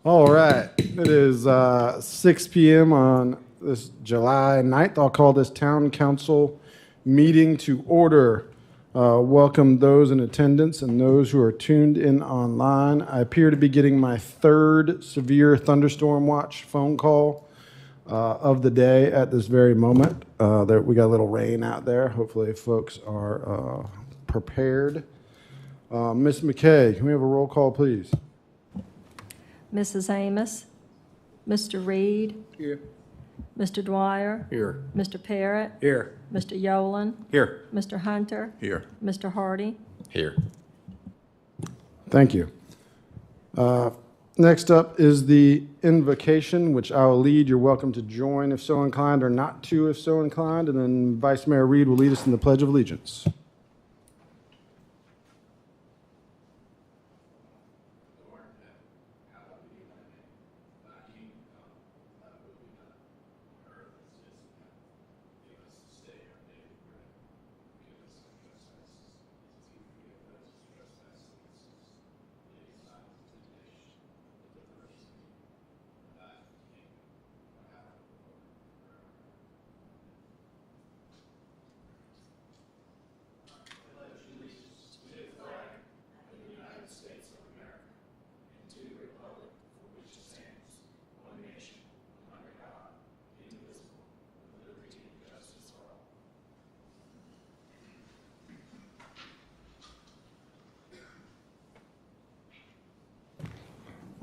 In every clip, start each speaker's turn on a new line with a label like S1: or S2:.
S1: All right, it is 6 p.m. on this July 9th. I'll call this town council meeting to order. Welcome those in attendance and those who are tuned in online. I appear to be getting my third severe thunderstorm watch phone call of the day at this very moment. We got a little rain out there. Hopefully folks are prepared. Ms. McKay, can we have a roll call, please?
S2: Mrs. Amos, Mr. Reed,
S3: Here.
S2: Mr. Dwyer,
S3: Here.
S2: Mr. Parrott,
S3: Here.
S2: Mr. Yolen,
S3: Here.
S2: Mr. Hunter,
S3: Here.
S2: Mr. Hardy.
S3: Here.
S1: Thank you. Next up is the invocation, which I will lead. You're welcome to join if so inclined or not to if so inclined. And then Vice Mayor Reed will lead us in the Pledge of Allegiance.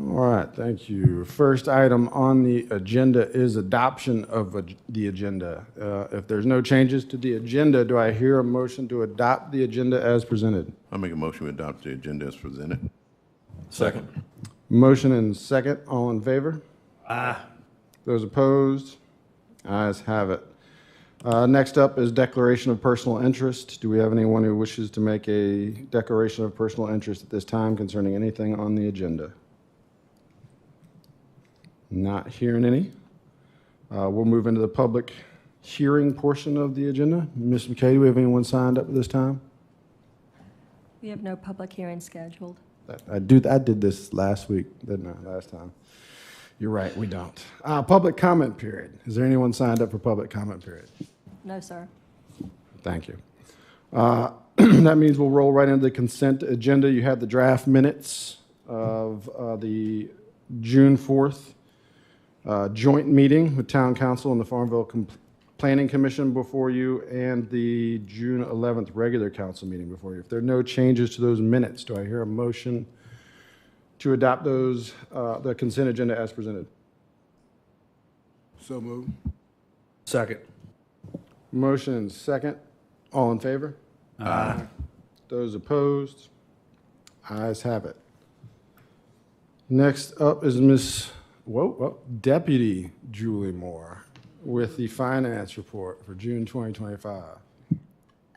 S1: All right, thank you. First item on the agenda is adoption of the agenda. If there's no changes to the agenda, do I hear a motion to adopt the agenda as presented?
S4: I'll make a motion to adopt the agenda as presented.
S3: Second.
S1: Motion and second, all in favor? Aye. Those opposed? Ayes have it. Next up is declaration of personal interest. Do we have anyone who wishes to make a declaration of personal interest at this time concerning anything on the agenda? Not hearing any. We'll move into the public hearing portion of the agenda. Ms. McKay, do we have anyone signed up at this time?
S2: We have no public hearing scheduled.
S1: I did this last week, didn't I, last time? You're right, we don't. Public comment period. Is there anyone signed up for public comment period?
S2: No, sir.
S1: Thank you. That means we'll roll right into the consent agenda. You have the draft minutes of the June 4th joint meeting with Town Council and the Farmville Planning Commission before you, and the June 11th regular council meeting before you. If there are no changes to those minutes, do I hear a motion to adopt those, the consent agenda as presented?
S3: So moved. Second.
S1: Motion and second. All in favor?
S3: Aye.
S1: Those opposed? Ayes have it. Next up is Deputy Julie Moore with the finance report for June 2025.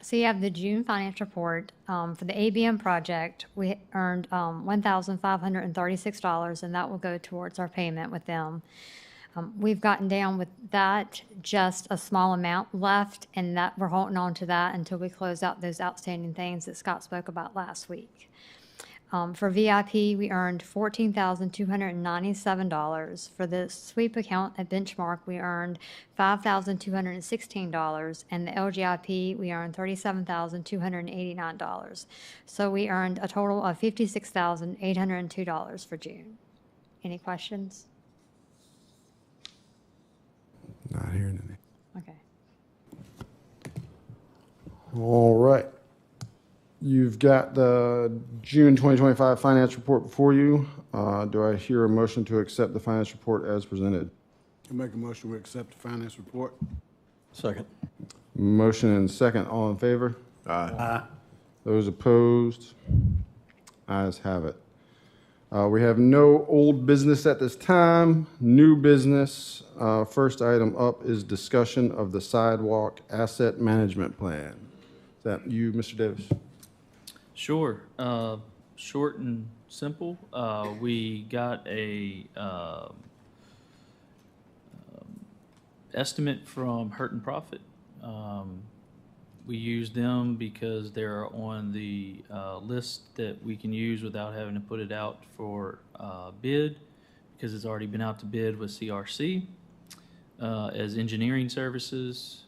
S5: So you have the June finance report. For the ABM project, we earned $1,536, and that will go towards our payment with them. We've gotten down with that, just a small amount left, and that we're holding on to that until we close out those outstanding things that Scott spoke about last week. For VIP, we earned $14,297. For the sweep account at Benchmark, we earned $5,216. And the LGIP, we earned $37,289. So we earned a total of $56,802 for June. Any questions?
S1: Not hearing any.
S5: Okay.
S1: All right. You've got the June 2025 finance report before you. Do I hear a motion to accept the finance report as presented?
S3: I make a motion to accept the finance report.
S6: Second.
S1: Motion and second. All in favor?
S4: Aye.
S1: Those opposed? Ayes have it. We have no old business at this time. New business. First item up is discussion of the sidewalk asset management plan. Is that you, Mr. Davis?
S6: Sure. Short and simple. We got a estimate from Hurt and Profit. We use them because they're on the list that we can use without having to put it out for bid, because it's already been out to bid with CRC as engineering services.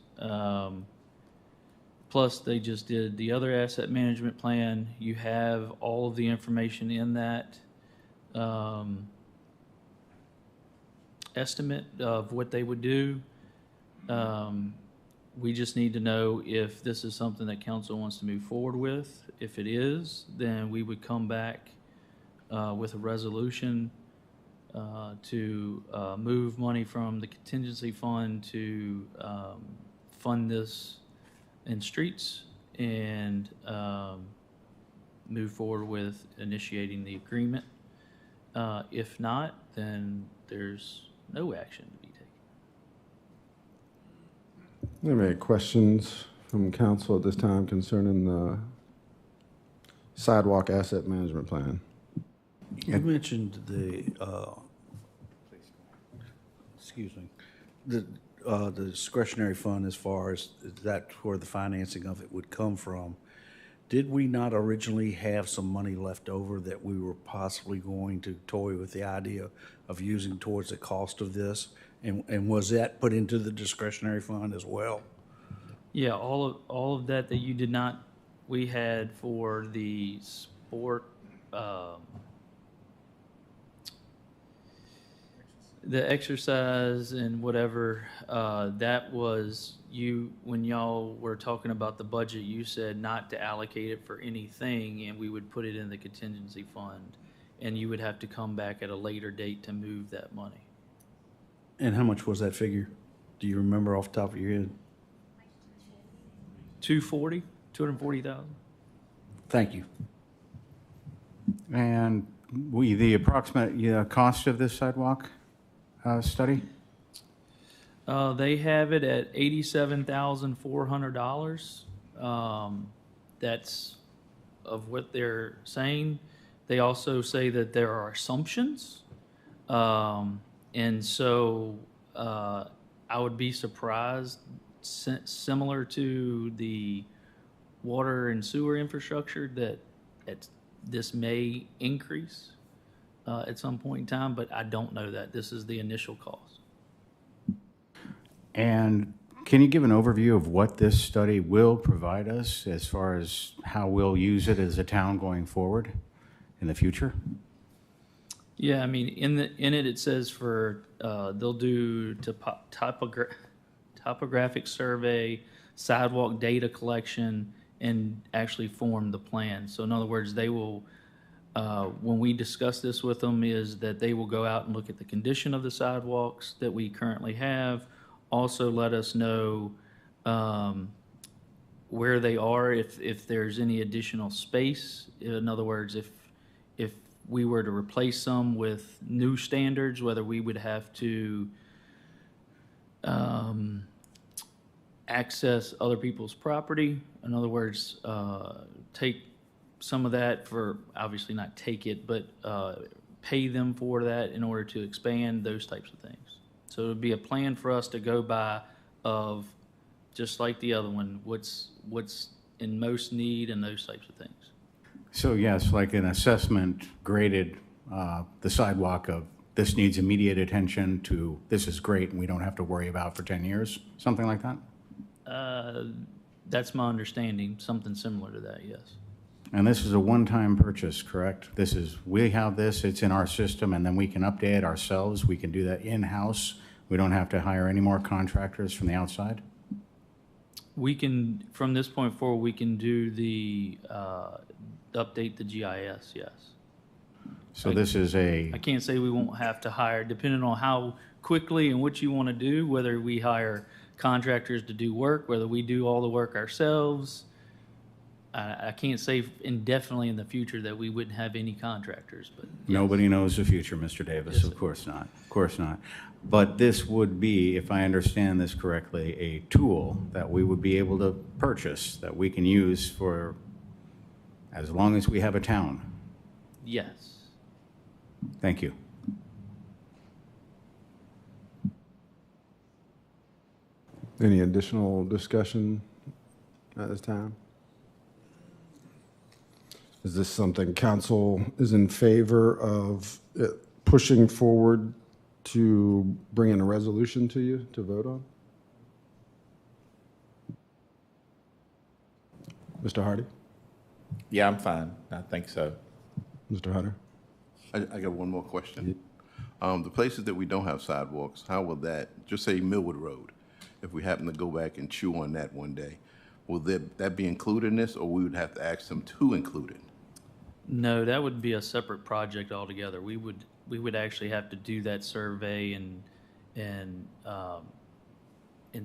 S6: Plus, they just did the other asset management plan. You have all of the information in that estimate of what they would do. We just need to know if this is something that council wants to move forward with. If it is, then we would come back with a resolution to move money from the contingency fund to fund this in streets and move forward with initiating the agreement. If not, then there's no action to be taken.
S1: Any questions from council at this time concerning the sidewalk asset management plan?
S3: You mentioned the, excuse me, the discretionary fund as far as that's where the financing of it would come from. Did we not originally have some money left over that we were possibly going to toy with the idea of using towards the cost of this? And was that put into the discretionary fund as well?
S6: Yeah, all of that you did not, we had for the sport, the exercise and whatever, that was when y'all were talking about the budget, you said not to allocate it for anything and we would put it in the contingency fund and you would have to come back at a later date to move that money.
S3: And how much was that figure? Do you remember off the top of your head?
S6: 240,000.
S3: Thank you.
S7: And the approximate cost of this sidewalk study?
S6: They have it at $87,400. That's of what they're saying. They also say that there are assumptions. And so I would be surprised, similar to the water and sewer infrastructure, that this may increase at some point in time, but I don't know that. This is the initial cost.
S7: And can you give an overview of what this study will provide us as far as how we'll use it as a town going forward in the future?
S6: Yeah, I mean, in it says for they'll do topographic survey, sidewalk data collection, and actually form the plan. So in other words, they will, when we discuss this with them, is that they will go out and look at the condition of the sidewalks that we currently have. Also let us know where they are, if there's any additional space. In other words, if we were to replace some with new standards, whether we would have to access other people's property. In other words, take some of that for, obviously not take it, but pay them for that in order to expand, those types of things. So it would be a plan for us to go by of, just like the other one, what's in most need and those types of things.
S7: So yes, like an assessment graded the sidewalk of this needs immediate attention to this is great and we don't have to worry about for 10 years, something like that?
S6: That's my understanding, something similar to that, yes.
S7: And this is a one-time purchase, correct? We have this, it's in our system, and then we can update it ourselves. We can do that in-house. We don't have to hire any more contractors from the outside?
S6: We can, from this point forward, we can do the, update the GIS, yes.
S7: So this is
S6: I can't say we won't have to hire, depending on how quickly and what you want to do, whether we hire contractors to do work, whether we do all the work ourselves. I can't say indefinitely in the future that we wouldn't have any contractors, but. Yes.
S7: Nobody knows the future, Mr. Davis.
S6: Yes,
S7: Of
S6: sir.
S7: course not. Of course not. But this would be, if I understand this correctly, a tool that we would be able to purchase that we can use for as long as we have a town.
S6: Yes.
S7: Thank you.
S1: Any additional discussion at this time? Is this something council is in favor of pushing forward to bring in a resolution to you to vote on? Mr. Hardy?
S8: Yeah, I'm fine. I think so.
S1: Mr. Hunter?
S4: I got one more question. The places that we don't have sidewalks, how will that, just say Millwood Road, if we happen to go back and chew on that one day, will that be included in this, or we would have to ask them to include it?
S6: No, that would be a separate project altogether. We would actually have to do that survey and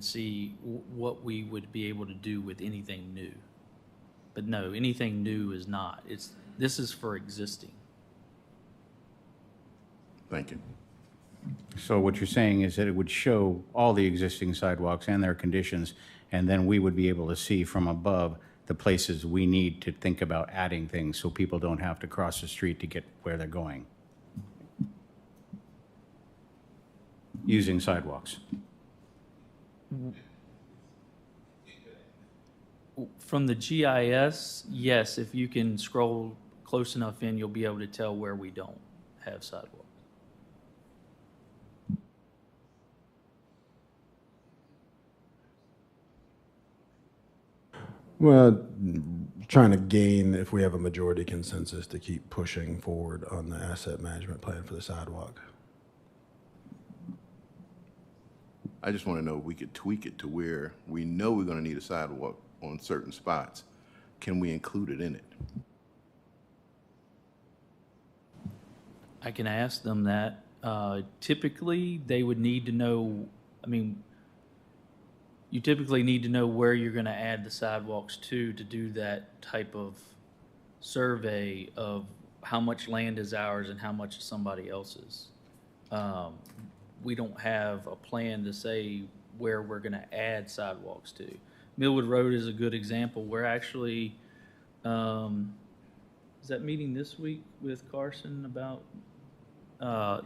S6: see what we would be able to do with anything new. But no, anything new is not. This is for existing.
S4: Thank you.
S7: So what you're saying is that it would show all the existing sidewalks and their conditions, and then we would be able to see from above the places we need to think about adding things so people don't have to cross the street to get where they're going. Using sidewalks.
S6: From the GIS, yes, if you can scroll close enough in, you'll be able to tell where we don't have sidewalks.
S1: Well, trying to gain, if we have a majority consensus, to keep pushing forward on the asset management plan for the sidewalk.
S4: I just want to know if we could tweak it to where we know we're going to need a sidewalk on certain spots. Can we include it in it?
S6: I can ask them that. Typically, they would need to know, you typically need to know where you're going to add the sidewalks to do that type of survey of how much land is ours and how much is somebody else's. We don't have a plan to say where we're going to add sidewalks to. Millwood Road is a good example. We're actually, is that meeting this week with Carson about,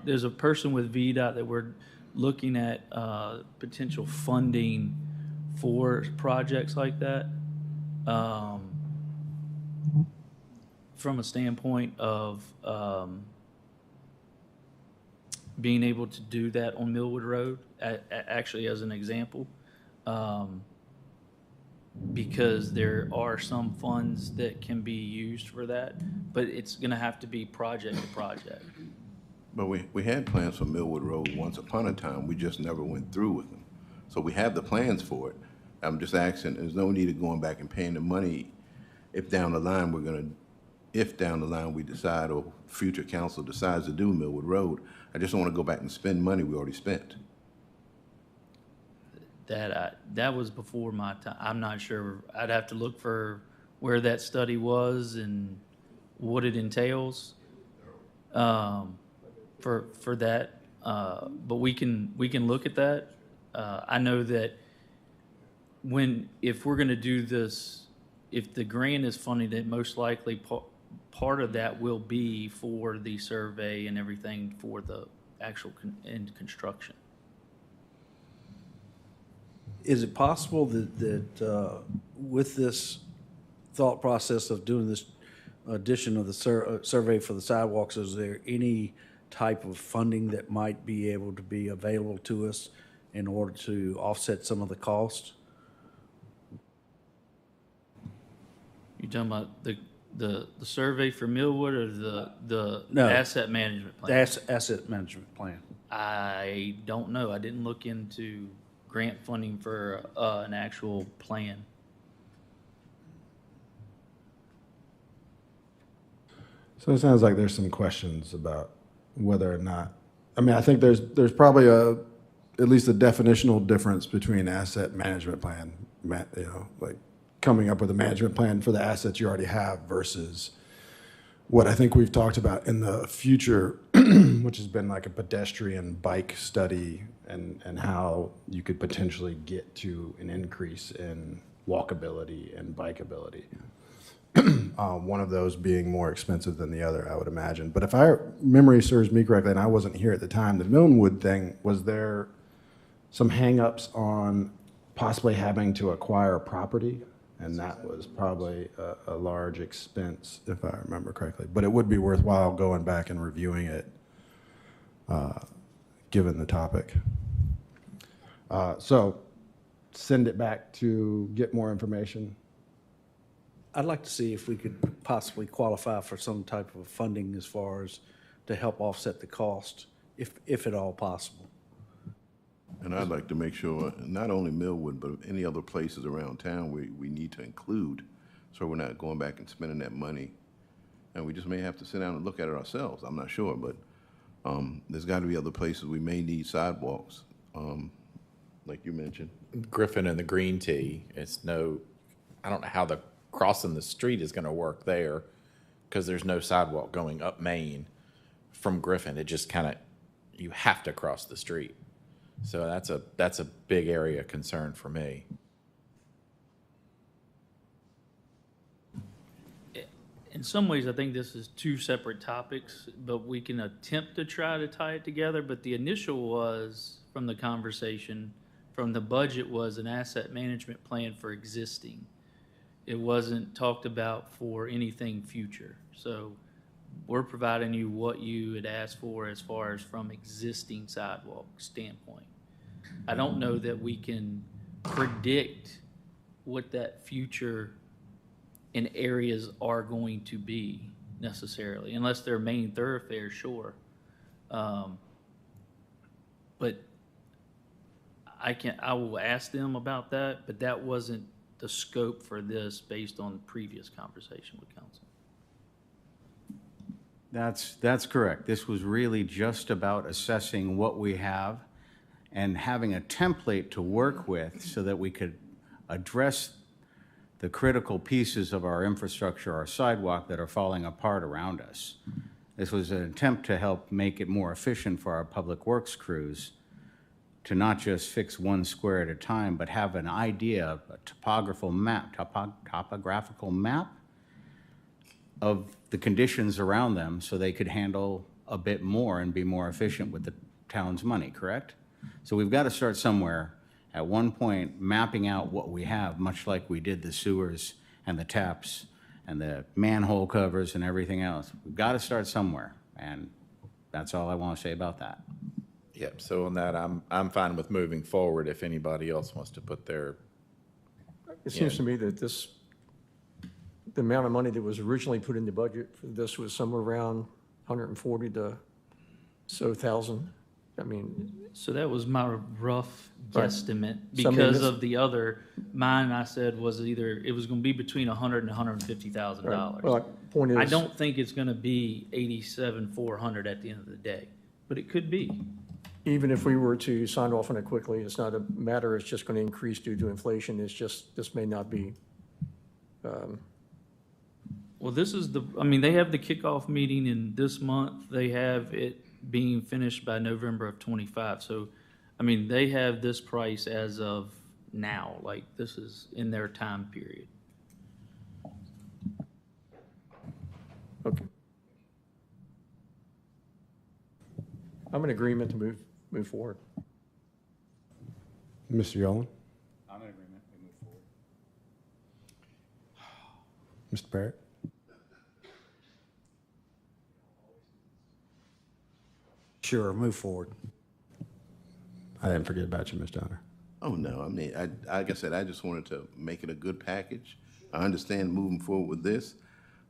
S6: there's a person with VDOT that we're looking at potential funding for projects like that. From a standpoint of being able to do that on Millwood Road, actually as an example, because there are some funds that can be used for that, but it's going to have to be project to project.
S4: But we had plans for Millwood Road once upon a time. We just never went through with them. So we have the plans for it. I'm just asking, there's no need of going back and paying the money if down the line we decide, or future council decides to do Millwood Road. I just don't want to go back and spend money we already spent.
S6: That was before my time. I'm not sure. I'd have to look for where that study was and what it entails for that. But we can look at that. I know that if we're going to do this, if the grant is funded, it most likely part of that will be for the survey and everything for the actual end construction.
S3: Is it possible that with this thought process of doing this addition of the survey for the sidewalks, is there any type of funding that might be able to be available to us in order to offset some of the cost?
S6: You talking about the survey for Millwood or the
S3: No.
S6: asset management plan?
S3: The asset management plan.
S6: I don't know. I didn't look into grant funding for an actual plan.
S1: So it sounds like there's some questions about whether or not, I think there's probably at least a definitional difference between asset management plan, like coming up with a management plan for the assets you already have versus what I think we've talked about in the future, which has been like a pedestrian bike study and how you could potentially get to an increase in walkability and bikeability. One of those being more expensive than the other, I would imagine. But if memory serves me correctly, and I wasn't here at the time, the Millwood thing, was there some hangups on possibly having to acquire property? And that was probably a large expense, if I remember correctly. But it would be worthwhile going back and reviewing it given the topic. So send it back to get more information.
S3: I'd like to see if we could possibly qualify for some type of funding as far as to help offset the cost, if at all possible.
S4: And I'd like to make sure, not only Millwood, but any other places around town we need to include, so we're not going back and spending that money. And we just may have to sit down and look at it ourselves, I'm not sure, but there's got to be other places we may need sidewalks, like you mentioned.
S8: Griffin and the Green Tea, I don't know how the crossing the street is going to work there because there's no sidewalk going up Main from Griffin. It just kind of, you have to cross the street. So that's a big area of concern for me.
S6: In some ways, I think this is two separate topics, but we can attempt to try to tie it together. But the initial was, from the conversation, from the budget, was an asset management plan for existing. It wasn't talked about for anything future. So we're providing you what you had asked for as far as from existing sidewalk standpoint. I don't know that we can predict what that future in areas are going to be necessarily, unless they're main thoroughfares, sure. But I will ask them about that, but that wasn't the scope for this based on the previous conversation with council.
S7: That's correct. This was really just about assessing what we have and having a template to work with so that we could address the critical pieces of our infrastructure, our sidewalk, that are falling apart around us. This was an attempt to help make it more efficient for our public works crews to not just fix one square at a time, but have an idea, a topographical map of the conditions around them so they could handle a bit more and be more efficient with the town's money, correct? So we've got to start somewhere. At one point, mapping out what we have, much like we did the sewers and the taps and the manhole covers and everything else. We've got to start somewhere, and that's all I want to say about that.
S8: Yep, so on that, I'm fine with moving forward if anybody else wants to put their,
S9: It seems to me that the amount of money that was originally put in the budget for this was somewhere around 140 to so thousand. I mean,
S6: So that was my rough
S9: Right.
S6: guesstimate
S9: So, I mean,
S6: because
S9: this-
S6: of the other, mine I said was either, it was gonna be between $100,000 and $150,000.
S9: well, point is.
S6: I don't think it's gonna be 87,400 at the end of the day, but it could be.
S9: Even if we were to sign off on it quickly, it's not a matter, it's just going to increase due to inflation. It's just, this may not be,
S6: Well, this is they have the kickoff meeting in this month. They have it being finished by November of '25. So, they have this price as of now, like this is in their time period.
S9: okay. I'm in agreement to move forward.
S1: Mr. Yolland?
S7: I'm in agreement. We move forward.
S1: Mr. Barrett?
S3: Sure, move forward.
S1: I didn't forget about you, Ms. Donner.
S4: Oh, no, like I said, I just wanted to make it a good package. I understand moving forward with this,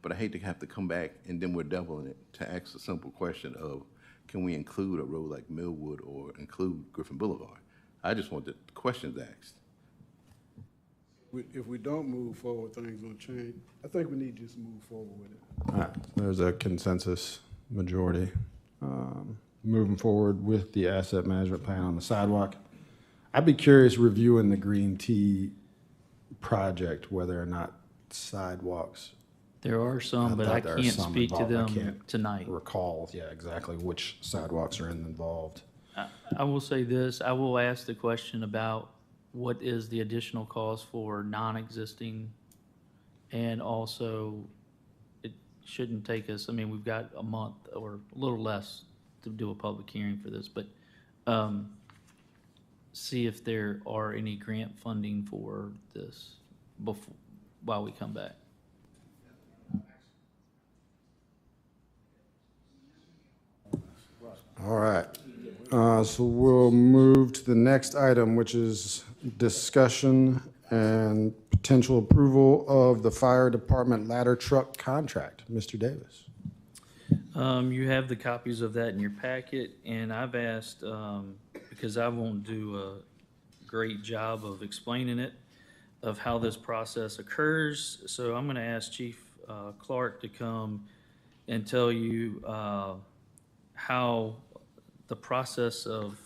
S4: but I hate to have to come back and then we're doubling it to ask the simple question of, can we include a road like Millwood or include Griffin Boulevard? I just want the questions asked.
S10: If we don't move forward, things gonna change. I think we need to just move forward with it.
S1: All right, there's a consensus majority. Moving forward with the asset management plan on the sidewalk. I'd be curious reviewing the Green Tea project, whether or not sidewalks.
S6: There are some, but I
S1: thought there are
S6: can't
S1: some
S6: speak to
S1: involved. I
S6: them
S1: can't
S6: tonight.
S1: Recall, yeah, exactly which sidewalks are involved.
S6: I will say this, I will ask the question about what is the additional cost for non-existing? And also, it shouldn't take us, we've got a month or a little less to do a public hearing for this, but see if there are any grant funding for this while we come back.
S1: All right. So we'll move to the next item, which is discussion and potential approval of the fire department ladder truck contract. Mr. Davis.
S6: You have the copies of that in your packet, and I've asked, because I won't do a great job of explaining it, of how this process occurs. So I'm going to ask Chief Clark to come and tell you how the process of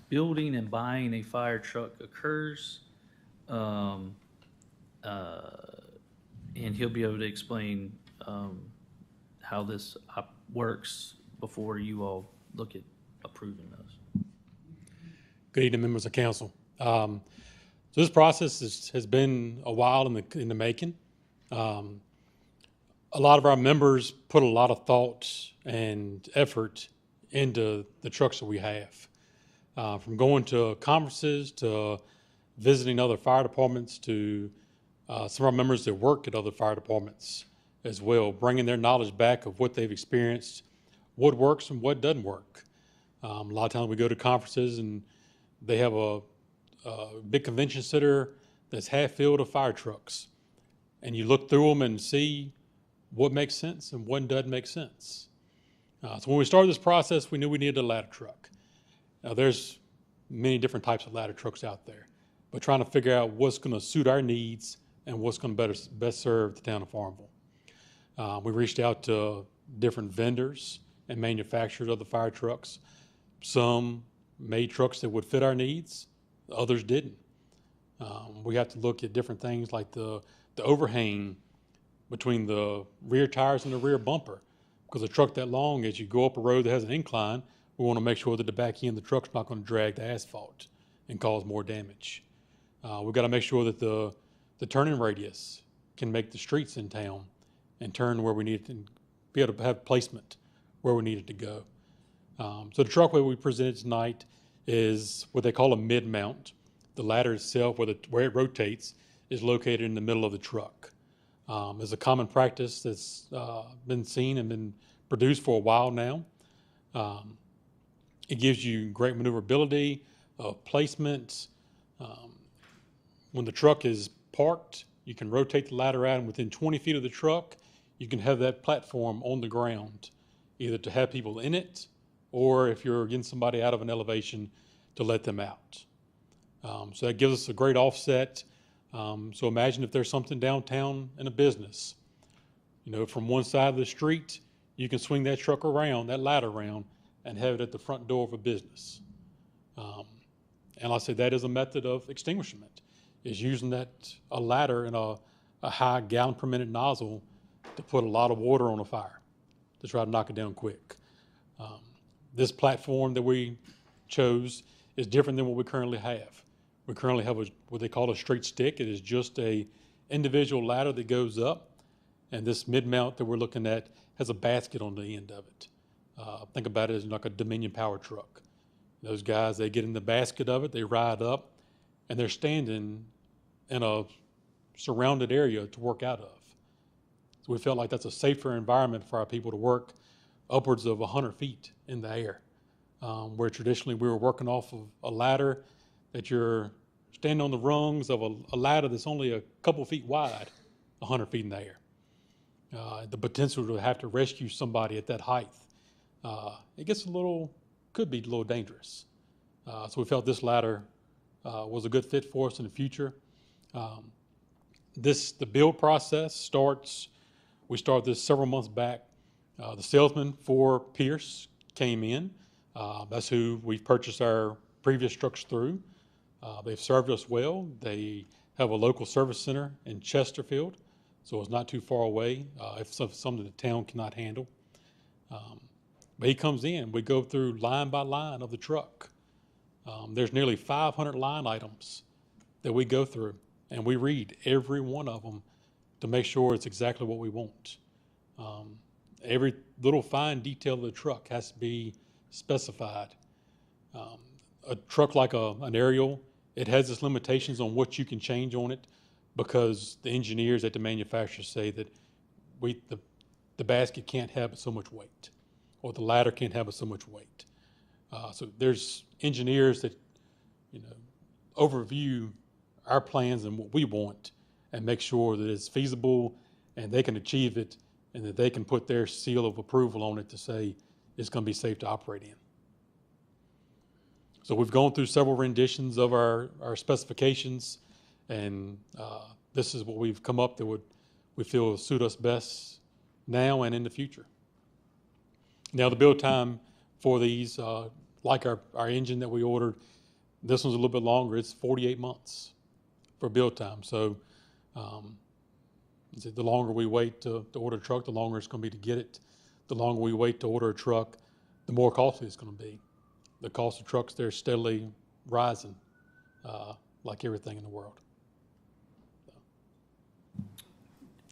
S6: building and buying a fire truck occurs. And he'll be able to explain how this works before you all look at approving those.
S11: Good evening, members of council. So this process has been a while in the making. A lot of our members put a lot of thought and effort into the trucks that we have. From going to conferences to visiting other fire departments to some of our members that work at other fire departments as well, bringing their knowledge back of what they've experienced, what works and what doesn't work. A lot of times we go to conferences and they have a big convention center that's half filled of fire trucks. And you look through them and see what makes sense and what doesn't make sense. So when we started this process, we knew we needed a ladder truck. Now there's many different types of ladder trucks out there, but trying to figure out what's going to suit our needs and what's going to best serve the town of Farmville. We reached out to different vendors and manufacturers of the fire trucks. Some made trucks that would fit our needs, others didn't. We have to look at different things like the overhang between the rear tires and the rear bumper. Because a truck that long, as you go up a road that has an incline, we want to make sure that the back end of the truck's not going to drag the asphalt and cause more damage. We've got to make sure that the turning radius can make the streets in town and turn where we need it and be able to have placement where we need it to go. So the truck that we presented tonight is what they call a mid-mount. The ladder itself, where it rotates, is located in the middle of the truck. It's a common practice that's been seen and been produced for a while now. It gives you great maneuverability, placement. When the truck is parked, you can rotate the ladder out, and within 20 feet of the truck, you can have that platform on the ground, either to have people in it, or if you're getting somebody out of an elevation, to let them out. So that gives us a great offset. So imagine if there's something downtown in a business, from one side of the street, you can swing that truck around, that ladder around, and have it at the front door of a business. And I say that is a method of extinguishment, is using a ladder and a high gallon per minute nozzle to put a lot of water on a fire to try to knock it down quick. This platform that we chose is different than what we currently have. We currently have what they call a straight stick. It is just a individual ladder that goes up, and this mid-mount that we're looking at has a basket on the end of it. Think about it as like a Dominion power truck. Those guys, they get in the basket of it, they ride up, and they're standing in a surrounded area to work out of. So we felt like that's a safer environment for our people to work upwards of 100 feet in the air, where traditionally we were working off of a ladder that you're standing on the rungs of a ladder that's only a couple feet wide, 100 feet in the air. The potential to have to rescue somebody at that height, it could be a little dangerous. So we felt this ladder was a good fit for us in the future. The build process we started this several months back. The salesman for Pierce came in. That's who we've purchased our previous trucks through. They've served us well. They have a local service center in Chesterfield, so it's not too far away if something the town cannot handle. But he comes in. We go through line by line of the truck. There's nearly 500 line items that we go through, and we read every one of them to make sure it's exactly what we want. Every little fine detail of the truck has to be specified. A truck like an aerial, it has its limitations on what you can change on it because the engineers at the manufacturer say that the basket can't have so much weight. or the ladder can't have so much weight. So there's engineers that, overview our plans and what we want and make sure that it's feasible and they can achieve it and that they can put their seal of approval on it to say it's going to be safe to operate in. So we've gone through several renditions of our specifications, and this is what we've come up that we feel suit us best now and in the future. Now the build time for these, like our engine that we ordered, this one's a little bit longer. It's 48 months for build time. So the longer we wait to order a truck, the longer it's going to be to get it. The longer we wait to order a truck, the more costly it's going to be. The cost of trucks, they're steadily rising, like everything in the world.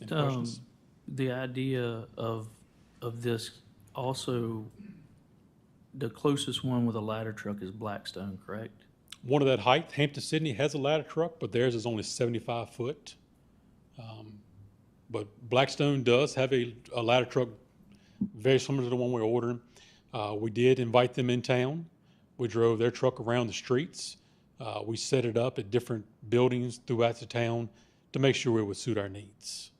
S11: Any questions?
S6: The idea of this also, the closest one with a ladder truck is Blackstone, correct?
S11: One of that height, Hampton-Sydney has a ladder truck, but theirs is only 75 foot. But Blackstone does have a ladder truck very similar to the one we're ordering. We did invite them in town. We drove their truck around the streets. We set it up at different buildings throughout the town to make sure it would suit our needs.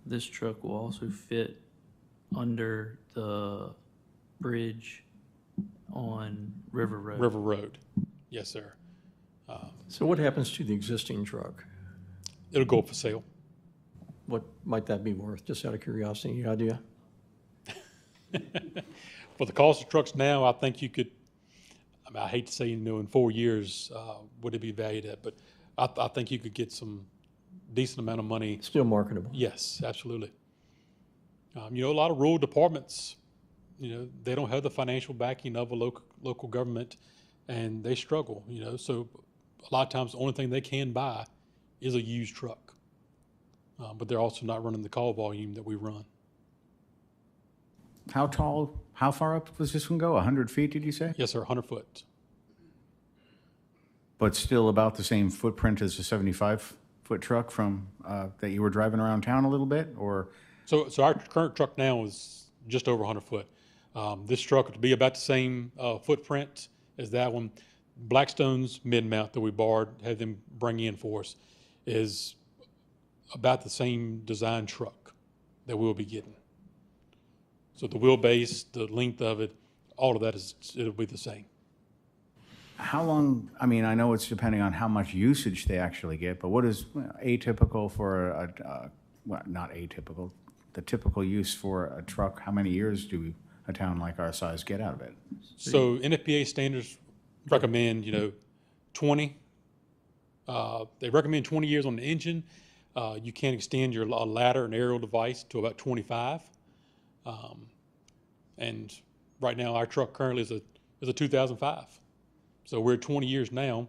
S6: This truck will also fit under the bridge on River Road.
S11: River Road. Yes, sir.
S9: So what happens to the existing truck?
S11: It'll go up for sale.
S9: What might that be worth, just out of curiosity, any idea?
S11: For the cost of trucks now, I think you could, I hate to say, in 4 years, would it be valued at, but I think you could get some decent amount of money.
S9: Still marketable?
S11: Yes, absolutely. A lot of rural departments, they don't have the financial backing of a local government, and they struggle, so a lot of times the only thing they can buy is a used truck. But they're also not running the call volume that we run.
S7: How tall, how far up does this one go? 100 feet, did you say?
S11: Yes, sir, 100 foot.
S7: But still about the same footprint as a 75-foot truck from, that you were driving around town a little bit, or?
S11: So our current truck now is just over 100 foot. This truck would be about the same footprint as that one. Blackstone's mid-mount that we borrowed, had them bring in for us, is about the same design truck that we'll be getting. So the wheelbase, the length of it, all of that it'll be the same.
S7: How long, I know it's depending on how much usage they actually get, but what is atypical for well, not atypical, the typical use for a truck? How many years do a town like our size get out of it?
S11: So NFPA standards recommend, 20. They recommend 20 years on the engine. You can extend your ladder and aerial device to about 25. And right now our truck currently is a 2005. So we're at 20 years now,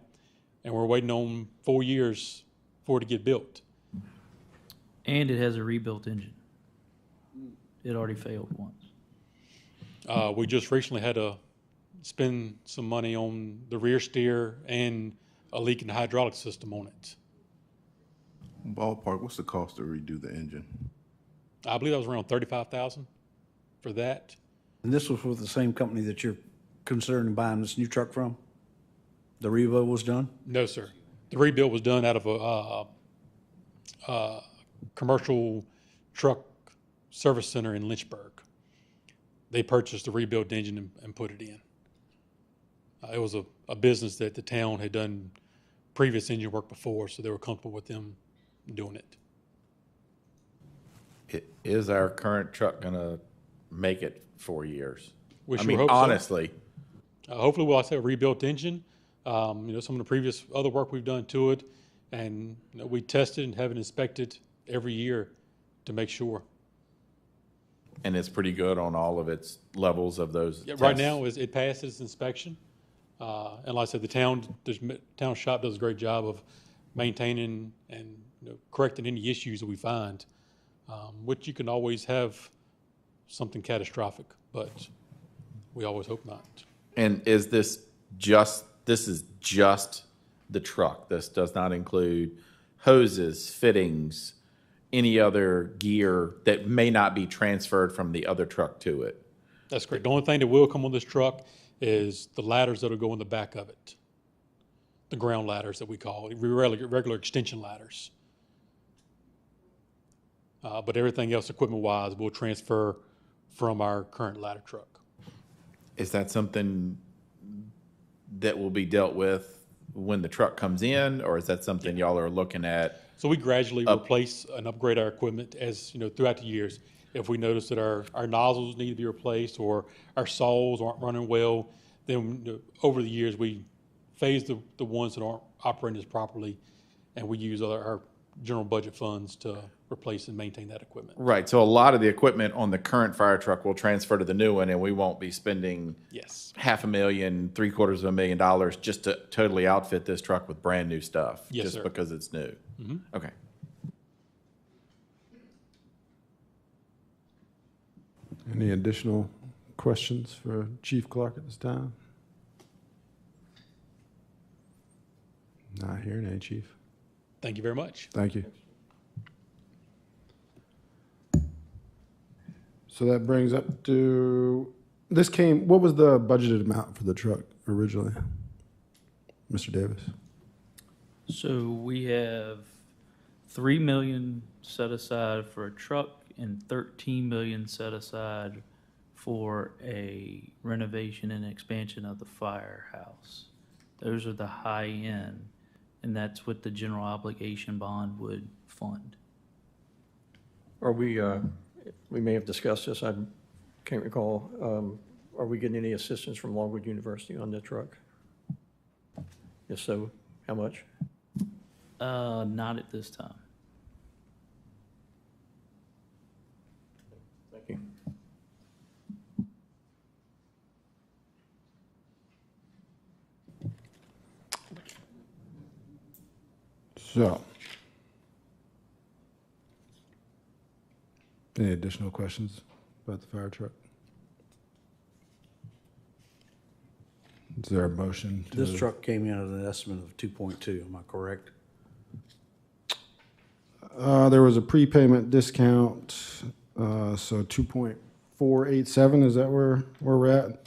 S11: and we're waiting on 4 years for it to get built.
S6: And it has a rebuilt engine. It already failed once.
S11: We just recently had to spend some money on the rear steer and a leak in the hydraulic system on it.
S4: Ballpark, what's the cost to redo the engine?
S11: I believe that was around $35,000 for that.
S3: And this was with the same company that you're concerned in buying this new truck from? The Revo was done?
S11: No, sir. The rebuild was done out of a commercial truck service center in Lynchburg. They purchased the rebuilt engine and put it in. It was a business that the town had done previous engine work before, so they were comfortable with them doing it.
S8: Is our current truck gonna make it 4 years?
S11: We
S8: I
S11: sure
S8: mean,
S11: hope so.
S8: honestly,
S11: Hopefully we'll have a rebuilt engine. Some of the previous other work we've done to it, and we tested and have it inspected every year to make sure.
S8: and it's pretty good on all of its levels of those
S11: Yeah, right
S8: tests?
S11: now, it passed its inspection. And like I said, the town shop does a great job of maintaining and correcting any issues that we find, which you can always have something catastrophic, but we always hope not.
S8: And is this is just the truck? This does not include hoses, fittings, any other gear that may not be transferred from the other truck to it.
S11: That's correct. The only thing that will come on this truck is the ladders that'll go in the back of it. The ground ladders that we call it, regular extension ladders. But everything else, equipment-wise, will transfer from our current ladder truck.
S8: Is that something that will be dealt with when the truck comes in, or is that something y'all are looking at?
S11: So we gradually replace and upgrade our equipment as, throughout the years. If we notice that our nozzles need to be replaced or our saws aren't running well, then over the years, we phase the ones that aren't operating as properly, and we use our general budget funds to replace and maintain that equipment.
S8: Right, so a lot of the equipment on the current fire truck will transfer to the new one, and we won't be spending
S11: Yes.
S8: $500,000, $750,000 just to totally outfit this truck with brand-new stuff.
S11: Yes,
S8: just
S11: sir.
S8: because it's new. Okay.
S1: Any additional questions for Chief Clark at this time? Not hearing any, Chief.
S11: Thank you very much.
S1: Thank you. So that brings up to, what was the budgeted amount for the truck originally? Mr. Davis?
S6: So we have 3 million set aside for a truck and 13 million set aside for a renovation and expansion of the firehouse. Those are the high end, and that's what the general obligation bond would fund.
S9: Are we may have discussed this, I can't recall. Are we getting any assistance from Longwood University on that truck? If so, how much?
S6: Not at this time.
S9: Thank you.
S1: So, any additional questions about the fire truck? Is there a motion to?
S3: This truck came in at an estimate of 2.2, am I correct?
S1: There was a prepayment discount, so 2.487, is that where we're at?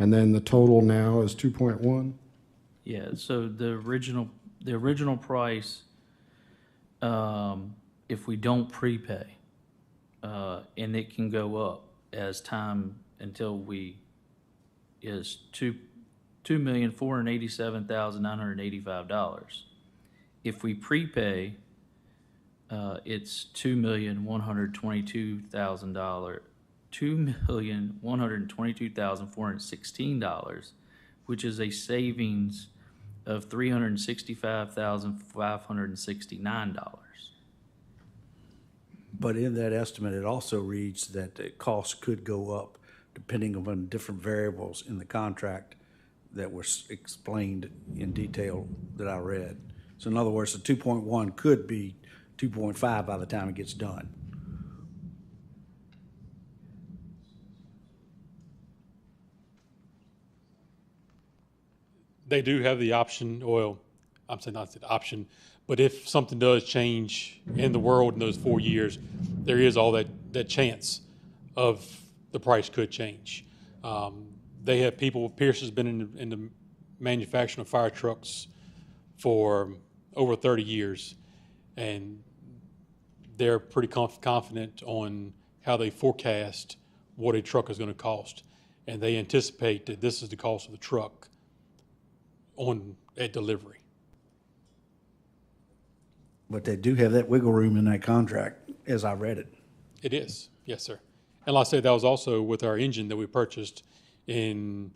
S1: And then the total now is 2.1?
S6: Yeah, so the original price, if we don't prepay, and it can go up as time until is $2,487,985. If we prepay, it's $2,122,000, $2,122,416, which is a savings of $365,569.
S3: But in that estimate, it also reads that the cost could go up depending upon different variables in the contract that were explained in detail that I read. So in other words, the 2.1 could be 2.5 by the time it gets done.
S11: They do have the option, well, I'm saying not the option, but if something does change in the world in those 4 years, there is all that chance of the price could change. They have people, Pierce has been in the manufacturing of fire trucks for over 30 years, and they're pretty confident on how they forecast what a truck is going to cost. And they anticipate that this is the cost of the truck at delivery.
S3: But they do have that wiggle room in that contract, as I read it.
S11: It is, yes, sir. And like I said, that was also with our engine that we purchased in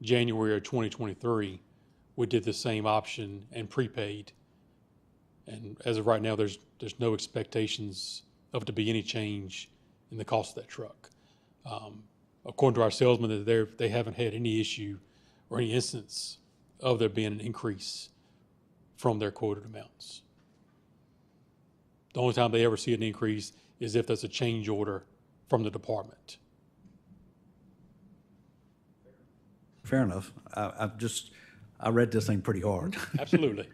S11: January of 2023. We did the same option and prepaid. And as of right now, there's no expectations of it to be any change in the cost of that truck. According to our salesman, they haven't had any issue or any instance of there being an increase from their quoted amounts. The only time they ever see an increase is if there's a change order from the department.
S3: Fair enough. I read this thing pretty hard.
S11: Absolutely.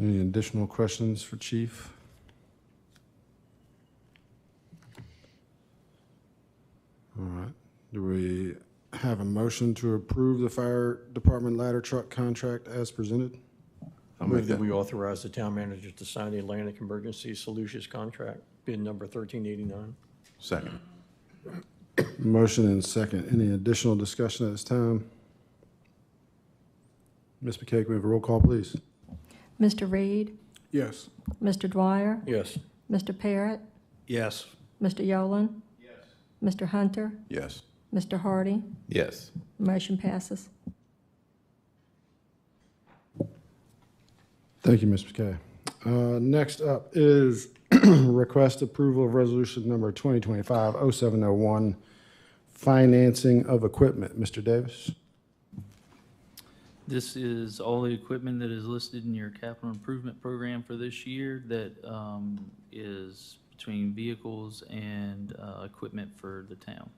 S1: Any additional questions for Chief? All right. Do we have a motion to approve the fire department ladder truck contract as presented?
S9: I move that we authorize the town manager to sign the Atlantic Emergency Solutions contract, bid number 1389.
S4: Second.
S1: Motion and second. Any additional discussion at this time? Ms. McKay, can we have a roll call, please?
S2: Mr. Reed,
S10: Yes.
S2: Mr. Dwyer,
S9: Yes.
S2: Mr. Parrott,
S3: Yes.
S2: Mr. Yolen. Yes. Mr. Hunter,
S4: Yes.
S2: Mr. Hardy,
S8: Yes.
S2: motion passes.
S1: Thank you, Ms. McKay. Next up is request approval of resolution number 2025-0701, financing of equipment. Mr. Davis?
S6: This is all the equipment that is listed in your capital improvement program for this year that is between vehicles and equipment for the town.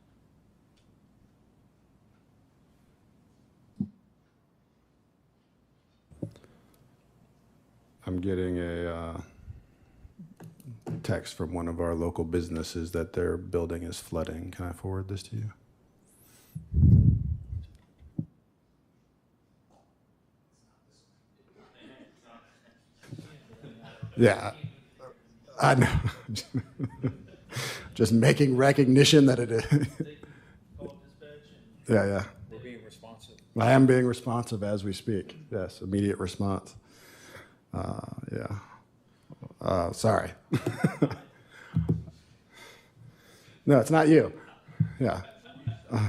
S1: I'm getting a text from one of our local businesses that their building is flooding. Can I forward this to you? Yeah, I know. Just making recognition that it is. Yeah.
S9: We're being responsive.
S1: I am being responsive as we speak. Yes, immediate response. Yeah. Sorry. No, it's not you. Yeah. All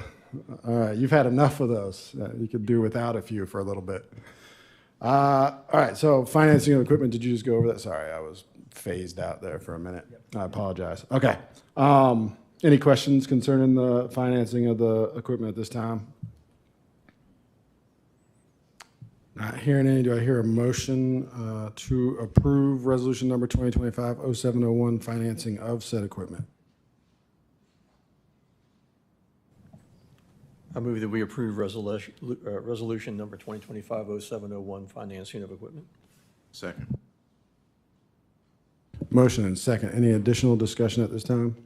S1: right, you've had enough of those. You could do without a few for a little bit. All right, so financing of equipment, did you just go over that? Sorry, I was phased out there for a minute. I apologize. Okay. Any questions concerning the financing of the equipment at this time? Not hearing any, do I hear a motion to approve resolution number 2025-0701, financing of said equipment?
S9: I move that we approve resolution number 2025-0701, financing of equipment.
S4: Second.
S1: Motion and second. Any additional discussion at this time?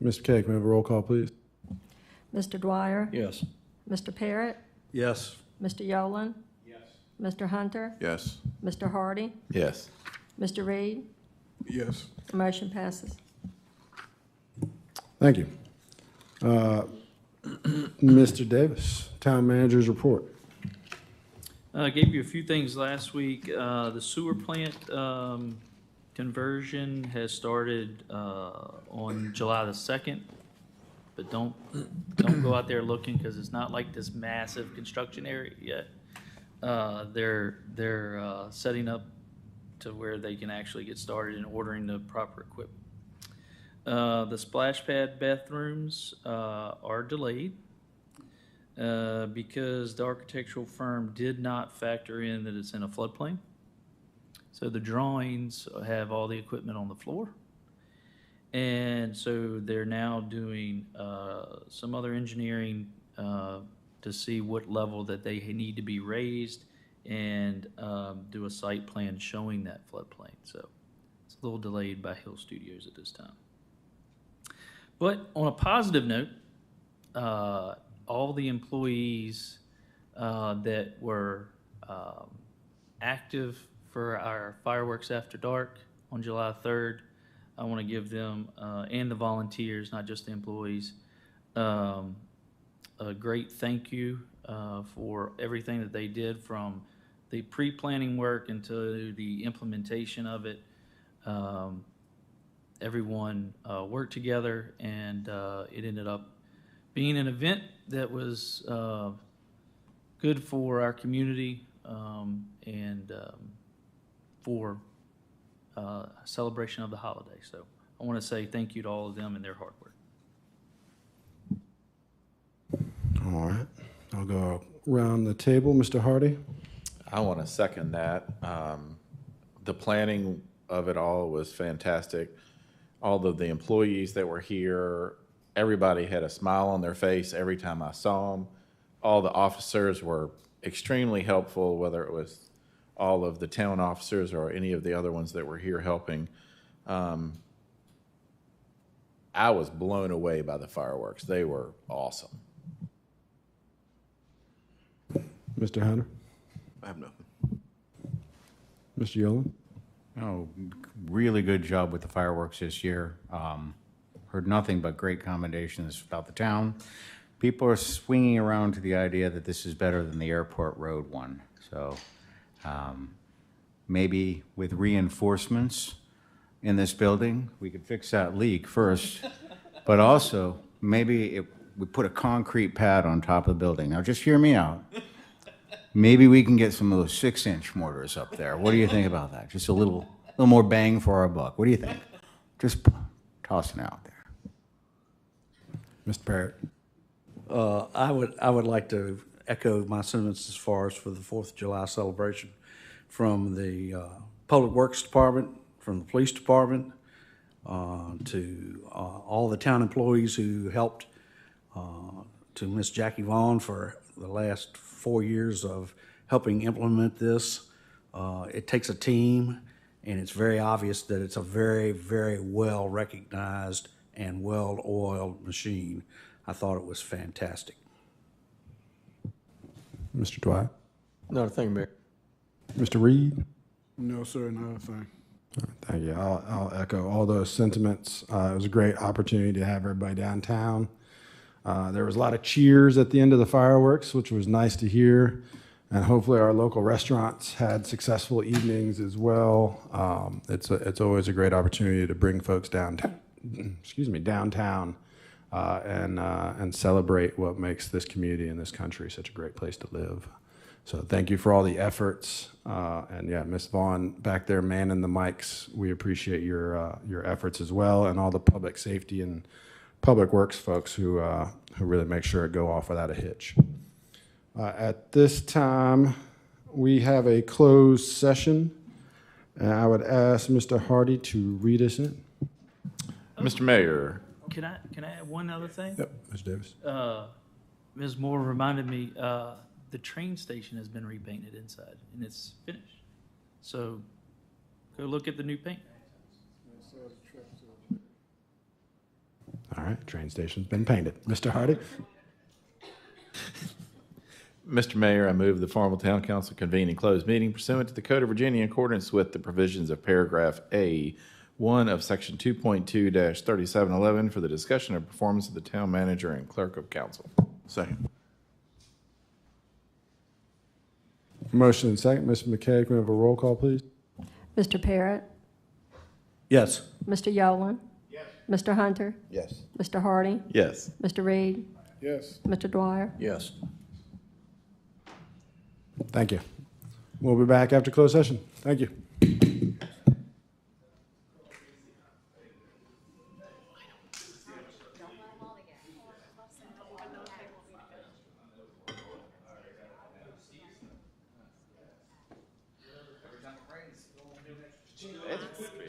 S1: Mr. K, can we have a roll call, please?
S2: Mr. Dwyer,
S9: Yes.
S2: Mr. Parrott,
S3: Yes.
S2: Mr. Yolen. Yes. Mr. Hunter,
S4: Yes.
S2: Mr. Hardy,
S8: Yes.
S2: Mr. Reed,
S10: Yes.
S2: motion passes.
S1: Thank you. Mr. Davis, Town Manager's Report.
S6: I gave you a few things last week. The sewer plant conversion has started on July the 2nd, but don't go out there looking because it's not like this massive construction area yet. They're setting up to where they can actually get started and ordering the proper equipment. The splash pad bathrooms are delayed because the architectural firm did not factor in that it's in a floodplain. So the drawings have all the equipment on the floor. And so they're now doing some other engineering to see what level that they need to be raised and do a site plan showing that floodplain. So it's a little delayed by Hill Studios at this time. But on a positive note, all the employees that were active for our fireworks after dark on July 3rd, I want to give them, and the volunteers, not just the employees, a great thank you for everything that they did from the pre-planning work into the implementation of it. Everyone worked together, and it ended up being an event that was good for our community and for celebration of the holiday. So I want to say thank you to all of them and their hard work.
S1: All right. I'll go around the table. Mr. Hardy?
S8: I want to second that. The planning of it all was fantastic. All of the employees that were here, everybody had a smile on their face every time I saw them. All the officers were extremely helpful, whether it was all of the town officers or any of the other ones that were here helping. I was blown away by the fireworks. They were awesome.
S1: Mr. Hunter?
S4: I have nothing.
S1: Mr. Yolen?
S7: Oh, really good job with the fireworks this year. Heard nothing but great commendations about the town. People are swinging around to the idea that this is better than the airport road one. So maybe with reinforcements in this building, we could fix that leak first. But also, maybe we put a concrete pad on top of the building. Now, just hear me out. Maybe we can get some of those 6-inch mortars up there. What do you think about that? Just a little more bang for our buck. What do you think? Just tossing it out there.
S1: Mr. Parrott?
S3: I would like to echo my sentiments as far as for the 4th of July celebration from the Public Works Department, from the Police Department, to all the town employees who helped, to Miss Jackie Vaughn for the last 4 years of helping implement this. It takes a team, and it's very obvious that it's a very, very well-recognized and well-oiled machine. I thought it was fantastic.
S1: Mr. Dwight?
S9: Another thing, Mayor.
S1: Mr. Reed?
S10: No, sir, not a thing.
S1: Thank you. I'll echo all those sentiments. It was a great opportunity to have everybody downtown. There was a lot of cheers at the end of the fireworks, which was nice to hear. And hopefully our local restaurants had successful evenings as well. It's always a great opportunity to bring folks downtown, and celebrate what makes this community and this country such a great place to live. So thank you for all the efforts. And yeah, Ms. Vaughn back there manning the mics, we appreciate your efforts as well, and all the public safety and public works folks who really make sure it go off without a hitch. At this time, we have a closed session, and I would ask Mr. Hardy to read us in.
S8: Mr. Mayor.
S6: Can I add one other thing?
S1: Yep, Mr. Davis.
S6: Ms. Moore reminded me, the train station has been repainted inside, and it's finished. So go look at the new paint.
S1: All right, train station's been painted. Mr. Hardy?
S8: Mr. Mayor, I move the formal town council convene and closed meeting pursuant to the Code of Virginia in accordance with the provisions of paragraph A1 of section 2.2-3711 for the discussion of performance of the town manager and clerk of council.
S4: Second.
S1: Motion and second. Mr. McKay, can we have a roll call, please?
S2: Mr. Parrott?
S3: Yes.
S2: Mr. Yolen? Yes. Mr. Hunter?
S4: Yes.
S2: Mr. Hardy?
S8: Yes.
S2: Mr. Reed?
S10: Yes.
S2: Mr. Dwyer?
S9: Yes.
S1: Thank you. We'll be back after closed session. Thank you.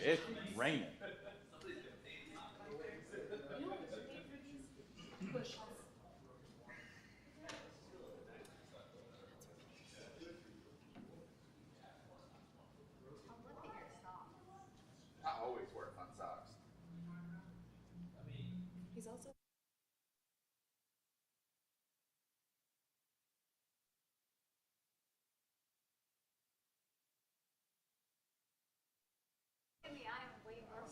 S8: It's raining. I always wear fun socks.
S12: He's also I am way more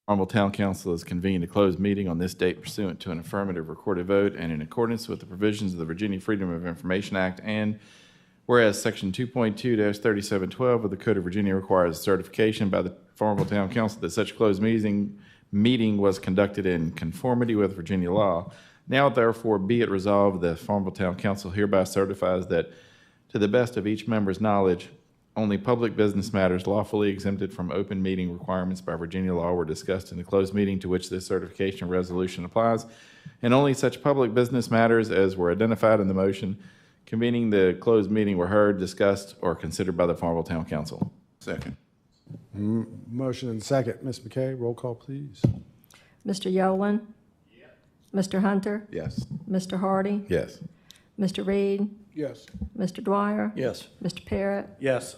S8: Farmville Town Council has convened a closed meeting on this date pursuant to an affirmative recorded vote and in accordance with the provisions of the Virginia Freedom of Information Act, and whereas Section 2.2-3712 of the Code of Virginia requires certification by the Farmville Town Council that such closed meeting was conducted in conformity with Virginia law. Now therefore be it resolved, the Farmville Town Council hereby certifies that, to the best of each member's knowledge, only public business matters lawfully exempted from open meeting requirements by Virginia law were discussed in the closed meeting to which this certification resolution applies, and only such public business matters as were identified in the motion convening the closed meeting were heard, discussed, or considered by the Farmville Town Council.
S4: Second.
S1: Motion and second. Ms. McKay, roll call, please.
S2: Mr. Yolen? Mr. Hunter?
S4: Yes.
S2: Mr. Hardy?
S8: Yes.
S2: Mr. Reed?
S10: Yes.
S2: Mr. Dwyer?
S9: Yes.
S2: Mr. Parrott?
S3: Yes.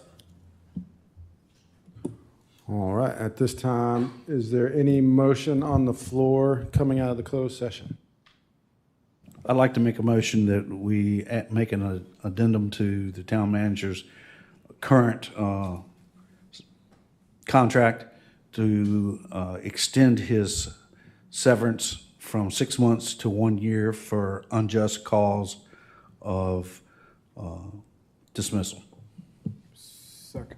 S1: All right, at this time, is there any motion on the floor coming out of the closed session?
S3: I'd like to make a motion that we make an addendum to the town manager's current contract to extend his severance from 6 months to 1 year for unjust cause of dismissal.
S10: Second.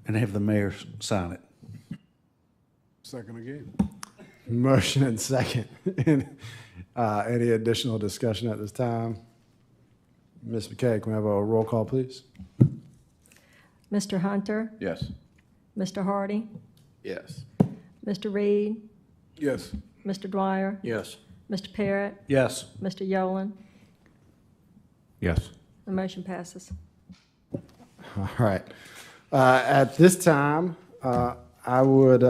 S3: And have the mayor sign it.
S10: Second again.
S1: Motion and second. Any additional discussion at this time? Ms. McKay, can we have a roll call, please?
S2: Mr. Hunter?
S4: Yes.
S2: Mr. Hardy?
S8: Yes.
S2: Mr. Reed?
S10: Yes.
S2: Mr. Dwyer?
S9: Yes.
S2: Mr. Parrott?
S3: Yes.
S2: Mr. Yolen?
S7: Yes.
S2: The motion passes.
S1: All right. At this time, I would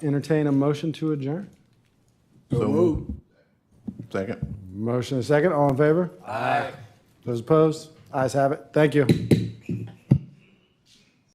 S1: entertain a motion to adjourn.
S4: So moved. Second.
S1: Motion and second. All in favor? Aye. Those opposed? Ayes have it. Thank you.